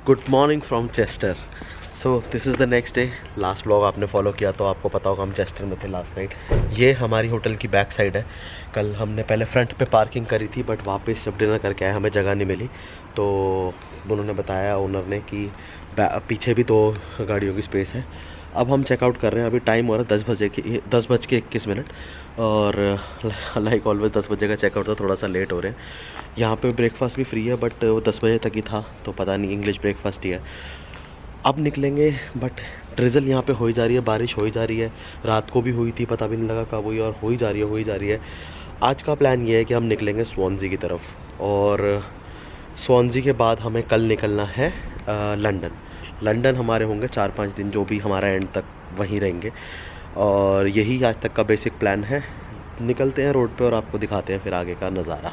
Good morning from Chester. So this is the next day. Last vlog आपने follow किया तो आपको पता होगा हम चेस्टर में थे लास्ट नाइट। ये हमारी होटल की बैक साइड है। कल हमने पहले फ्रंट पे पार्किंग करी थी बट वापस जब डिनर करके आए हमें जगह नहीं मिली, तो उन्होंने बताया ओनर ने कि पीछे भी 2 गाड़ियों की स्पेस है। अब हम चेकआउट कर रहे हैं। अभी टाइम हो रहा है 10:21 और लाइक ऑलवेज 10 बजे का चेकआउट था, थोड़ा सा लेट हो रहे हैं। यहाँ पे ब्रेकफास्ट भी फ्री है बट वो 10 बजे तक ही था, तो पता नहीं इंग्लिश ब्रेकफास्ट ही है। अब निकलेंगे बट ड्रिजल यहाँ पे हो ही जा रही है, बारिश हो ही जा रही है। रात को भी हुई थी, पता भी नहीं लगा कब हुई, और हो ही जा रही है। आज का प्लान ये है कि हम निकलेंगे स्वानसी की तरफ, और स्वानसी के बाद हमें कल निकलना है लंदन हमारे होंगे 4-5 दिन, जो भी हमारा एंड तक वहीं रहेंगे। और यही आज तक का बेसिक प्लान है। निकलते हैं रोड पे और आपको दिखाते हैं फिर आगे का नज़ारा।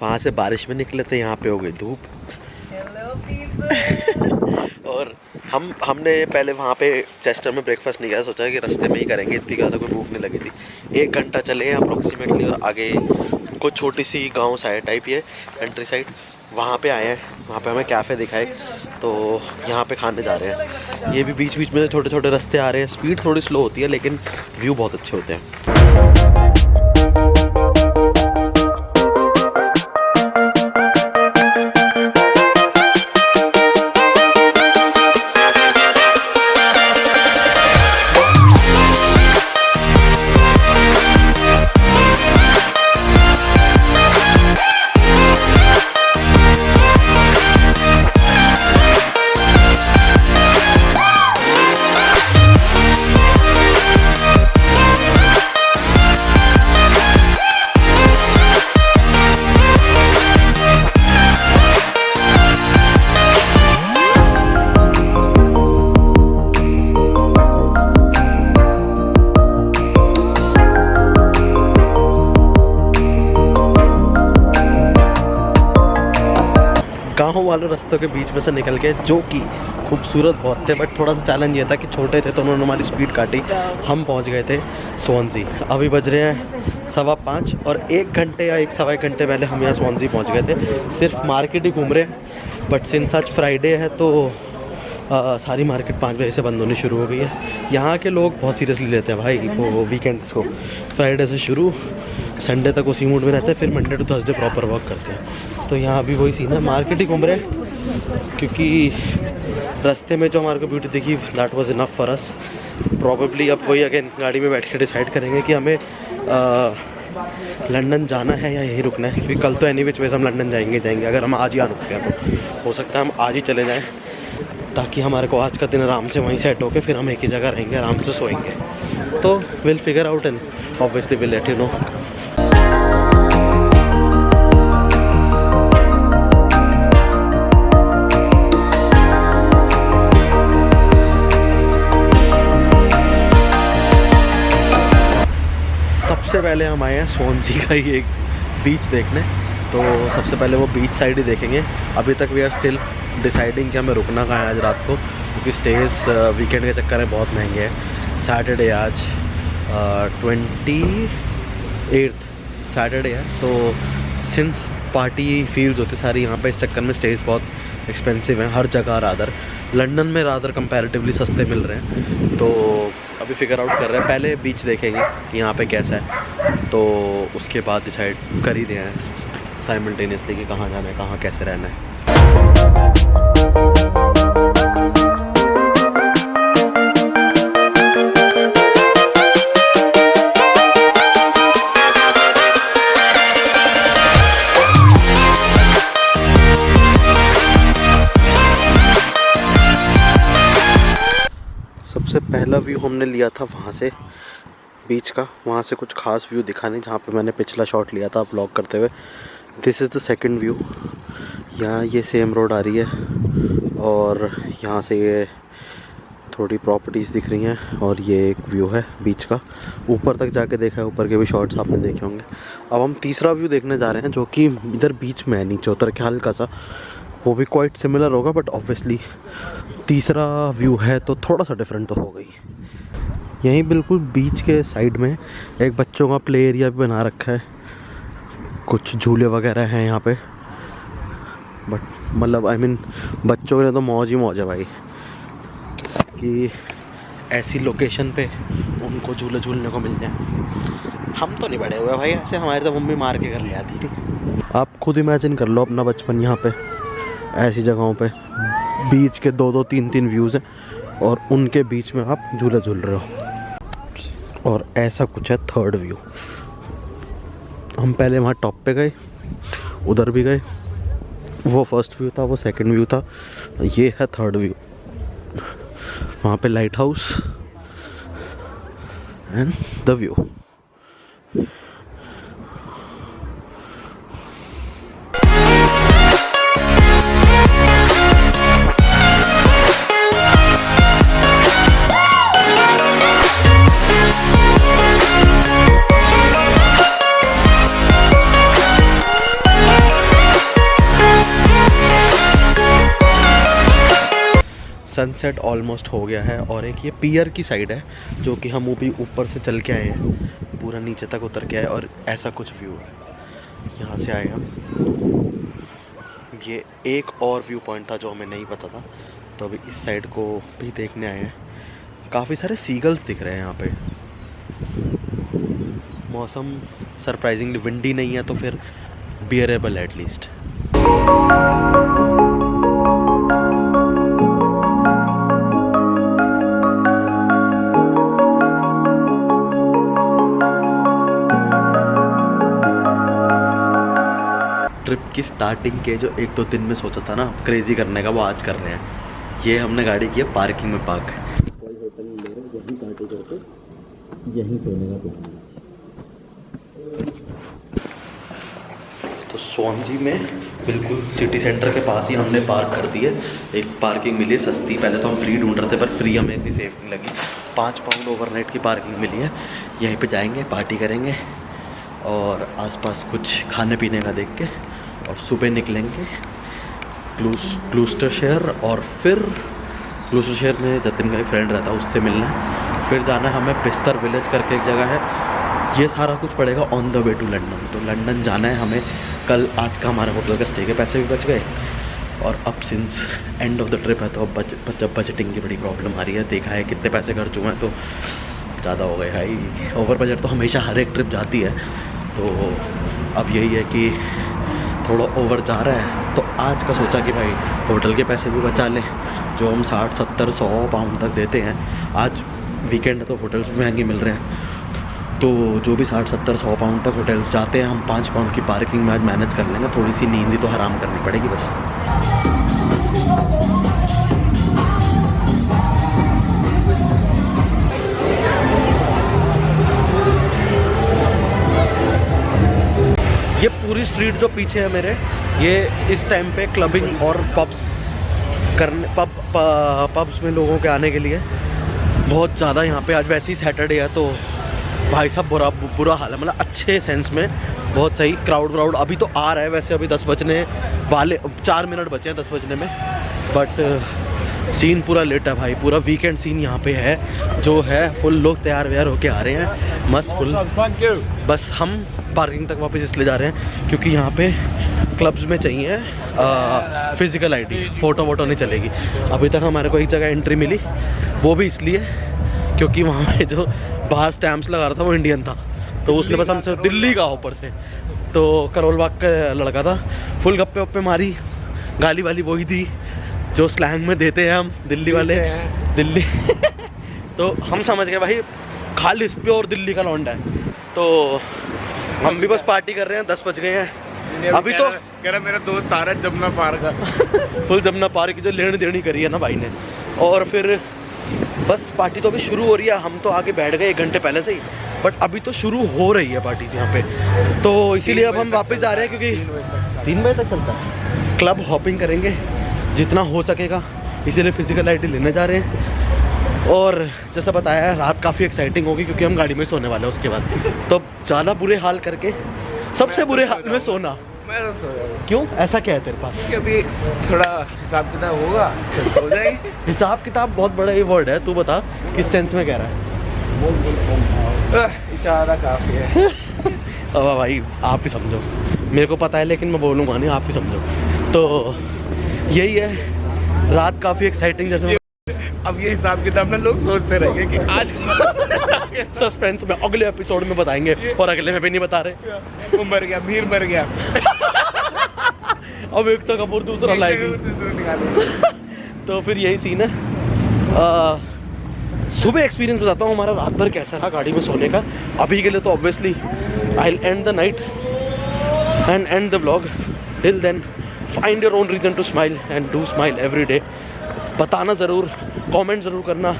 वहाँ से बारिश में निकले थे, यहाँ पे हो गई धूप। और हमने पहले वहाँ पे चेस्टर में ब्रेकफास्ट नहीं किया, सोचा कि रास्ते में ही करेंगे, इतनी ज़्यादा कोई भूख नहीं लगी थी। 1 घंटा चले अप्रोक्सीमेटली और आगे कुछ छोटी सी गांव साइड टाइप ये कंट्री साइड, वहाँ पे आए हैं। वहाँ पे हमें कैफ़े दिखाए तो यहाँ पे खाने जा रहे हैं। ये भी बीच बीच में छोटे छोटे रास्ते आ रहे हैं। स्पीड थोड़ी स्लो होती है लेकिन व्यू बहुत अच्छे होते हैं। गाँव वाले रास्तों के बीच में से निकल के, जो कि खूबसूरत बहुत थे बट थोड़ा सा चैलेंज ये था कि छोटे थे तो उन्होंने हमारी स्पीड काटी। हम पहुंच गए थे स्वानसी। अभी बज रहे हैं 5:15 और 1 घंटे या 1-1.25 घंटे पहले हम यहाँ स्वानसी पहुंच गए थे। सिर्फ मार्केट ही घूम रहे हैं बट सिंस आज फ्राइडे है तो सारी मार्केट 5 बजे से बंद होनी शुरू हो गई है। यहाँ के लोग बहुत सीरियसली लेते हैं भाई वो वीकेंड को। फ्राइडे से शुरू संडे तक उसी मूड में रहते हैं, फिर Monday to Thursday proper work करते हैं। तो यहाँ भी वही सीन है, मार्केट ही घूम रहे हैं क्योंकि रास्ते में जो हमारे को ब्यूटी दिखी that was enough for us. Probably अब वही अगेन गाड़ी में बैठ के डिसाइड करेंगे कि हमें लंदन जाना है या यहीं रुकना है, क्योंकि कल तो एनी विच वेज हम लंदन जाएंगे। अगर हम आज यहाँ रुकते हैं तो हो सकता है हम आज ही चले जाएँ, ताकि हमारे को आज का दिन आराम से वहीं सेट होके फिर हम एक ही जगह रहेंगे, आराम से सोएंगे। तो will figure out and obviously will let you know. सबसे पहले हम आए हैं स्वानसी का ही एक बीच देखने, तो सबसे पहले वो बीच साइड ही देखेंगे। अभी तक वी आर स्टिल डिसाइडिंग कि हमें रुकना कहाँ है आज रात को, क्योंकि स्टेज वीकेंड के चक्कर में बहुत महंगे हैं। सैटरडे आज 28 सैटरडे है, तो सिंस पार्टी फील्स होती सारी यहाँ पे, इस चक्कर में स्टेज बहुत एक्सपेंसिव हैं हर जगह। रादर लंदन में रादर कंपैरेटिवली सस्ते मिल रहे हैं। तो अभी फिगर आउट कर रहे हैं, पहले बीच देखेंगे कि यहाँ पे कैसा है, तो उसके बाद डिसाइड कर ही रहे हैं साइमल्टेनियसली कि कहाँ जाना है, कहाँ कैसे रहना है। सबसे पहला व्यू हमने लिया था वहाँ से बीच का, वहाँ से कुछ खास व्यू दिखा नहीं जहाँ पे मैंने पिछला शॉट लिया था व्लॉग करते हुए। This is the second view. यहाँ ये सेम रोड आ रही है और यहाँ से ये थोड़ी प्रॉपर्टीज़ दिख रही हैं और ये एक व्यू है बीच का। ऊपर तक जाके देखा है, ऊपर के भी शॉट्स आपने देखे होंगे। अब हम तीसरा व्यू देखने जा रहे हैं जो कि इधर बीच में है, नीचे उतर के हल्का सा, वो भी क्वाइट सिमिलर होगा बट ऑब्वियसली तीसरा व्यू है तो थोड़ा सा डिफरेंट तो होगा ही। यहीं बिल्कुल बीच के साइड में एक बच्चों का प्ले एरिया भी बना रखा है, कुछ झूले वगैरह हैं यहाँ पे। बट मतलब आई मीन बच्चों के लिए तो मौज ही मौज है भाई, कि ऐसी लोकेशन पे उनको झूले झूलने को मिल जाए। हम तो नहीं बड़े हुए भाई ऐसे, हमारी तो मम्मी मार के घर ले आती थी। आप खुद इमेजिन कर लो अपना बचपन यहाँ पे ऐसी जगहों पे, बीच के 2-2 3-3 व्यूज़ हैं और उनके बीच में आप झूले झूल रहे हो। और ऐसा कुछ है थर्ड व्यू। हम पहले वहाँ टॉप पे गए, उधर भी गए, वो फर्स्ट व्यू था, वो सेकंड व्यू था, ये है थर्ड व्यू। वहाँ पे light house and the view. Sunset almost हो गया है और एक ये पियर की साइड है जो कि हम वो भी ऊपर से चल के आए हैं, पूरा नीचे तक उतर के आए और ऐसा कुछ व्यू है। यहाँ से आए हम, ये एक और व्यू पॉइंट था जो हमें नहीं पता था, तो अभी इस साइड को भी देखने आए हैं। काफ़ी सारे सीगल्स दिख रहे हैं यहाँ पे। मौसम सरप्राइजिंगली विंडी नहीं है तो फिर बियरेबल है एटलीस्ट। ट्रिप की स्टार्टिंग के जो 1-2 दिन में सोचा था ना क्रेजी करने का, वो आज कर रहे हैं। ये हमने गाड़ी की है पार्किंग में पार्क। कोई होटल नहीं ले रहे, यहीं पार्टी करके यहीं सोने का प्लान है। तो स्वानसी में बिल्कुल सिटी सेंटर के पास ही हमने पार्क कर दी है। एक पार्किंग मिली है सस्ती, पहले तो हम फ्री ढूंढ रहे थे पर फ्री हमें इतनी सेफ नहीं लगी। 5 पाउंड ओवरनाइट की पार्किंग मिली है। यहीं पे जाएंगे, पार्टी करेंगे और आसपास कुछ खाने पीने का देख के और सुबह निकलेंगे ग्लूस्टरशायर। और फिर ग्लूस्टरशायर में जतिन का एक फ्रेंड रहता है, उससे मिलना है। फिर जाना है हमें बिस्तर विलेज करके एक जगह है। ये सारा कुछ पड़ेगा on the way to London. तो लंदन जाना है हमें कल। आज का हमारे होटल का स्टे के पैसे भी बच गए और अब since end of the trip है तो अब जब बजटिंग की बड़ी प्रॉब्लम आ रही है। देखा है कितने पैसे खर्च हुए हैं तो ज़्यादा हो गए भाई। ओवर बजट तो हमेशा हर एक ट्रिप जाती है, तो अब यही है कि थोड़ा ओवर जा रहा है। तो आज का सोचा कि भाई होटल के पैसे भी बचा लें, जो हम 60, 70, 100 पाउंड तक देते हैं। आज वीकेंड है तो होटल्स भी महंगे मिल रहे हैं, तो जो भी 60, 70, 100 पाउंड तक होटल्स जाते हैं, हम 5 पाउंड की पार्किंग में आज मैनेज कर लेंगे। थोड़ी सी नींद ही तो हराम करनी पड़ेगी बस। ये पूरी स्ट्रीट जो पीछे है मेरे, ये इस टाइम पे क्लबिंग और पब्स में लोगों के आने के लिए बहुत ज़्यादा यहाँ पे। आज वैसे ही सैटरडे है तो भाई साहब बुरा हाल है, मतलब अच्छे सेंस में बहुत सही। क्राउड अभी तो आ रहा है, वैसे अभी 10 बजने वाले, 4 मिनट बचे हैं 10 बजने में, बट सीन पूरा लेट है भाई। पूरा वीकेंड सीन यहाँ पे है जो है, फुल लोग तैयार व्यार होके आ रहे हैं मस्त फुल। बस हम पार्किंग तक वापस इसलिए जा रहे हैं क्योंकि यहाँ पे क्लब्स में चाहिए फिज़िकल आईडी, फ़ोटो वोटो नहीं चलेगी। अभी तक हमारे को एक जगह एंट्री मिली, वो भी इसलिए क्योंकि वहाँ पे जो बाहर स्टैम्प्स लगा रहा था वो इंडियन था, तो उसने बस हमसे दिल्ली का ऊपर से, तो करोल बाग का लड़का था। फुल गप्पे वप्पे मारी, गाली वाली वही दी जो स्लैंग में देते हैं हम दिल्ली वाले, दिल्ली तो हम समझ गए भाई खालिस प्योर दिल्ली का लौंडा है। तो हम भी बस पार्टी कर रहे हैं, 10 बज गए हैं अभी। तो कह रहा मेरा दोस्त आ रहा है जमुना पार का फुल जमुना पार की जो लेनी देनी करी है ना भाई ने। और फिर बस पार्टी तो अभी शुरू हो रही है। हम तो आगे बैठ गए 1 घंटे पहले से ही, बट अभी तो शुरू हो रही है पार्टी यहाँ पे। तो इसीलिए अब हम वापस जा रहे हैं क्योंकि 3 बजे तक चलता है। क्लब हॉपिंग करेंगे जितना हो सकेगा, इसीलिए फिजिकल आईडी लेने जा रहे हैं। और जैसा बताया है रात काफ़ी एक्साइटिंग होगी क्योंकि हम गाड़ी में सोने वाले हैं उसके बाद। तो ज़्यादा बुरे हाल करके सबसे बुरे हाल में सोना। मैं तो सो जाऊंगा। क्यों, ऐसा क्या है तेरे पास? कि अभी थोड़ा हिसाब किताब होगा फिर सो जाएंगे। हिसाब किताब बहुत बड़ा ये वर्ड है, तू बता किस सेंस में कह रहा है? इशारा काफी है। अब भाई आप ही समझो, मेरे को पता है लेकिन मैं बोलूँगा नहीं, आप ही समझो। तो यही है, रात काफ़ी एक्साइटिंग जैसे अब ये हिसाब किताब में लोग सोचते रहेंगे कि आज सस्पेंस में अगले एपिसोड में बताएंगे और अगले में भी नहीं बता रहे। वो मर गया, मीर मर गया। अब एक तो कपूर दूसरा लाएगी। तो फिर यही सीन है। सुबह एक्सपीरियंस बताता हूँ हमारा रात भर कैसा रहा गाड़ी में सोने का। अभी के लिए तो obviously I will end the night and end the vlog. Till then find your own reason to smile and do smile every day. बताना ज़रूर, कमेंट ज़रूर करना,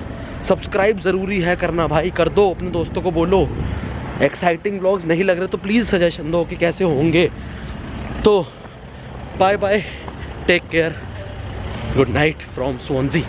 सब्सक्राइब ज़रूरी है करना भाई, कर दो, अपने दोस्तों को बोलो। एक्साइटिंग व्लॉग्स नहीं लग रहे तो प्लीज़ सजेशन दो कि कैसे होंगे। तो bye bye, take care, good night from स्वांजी।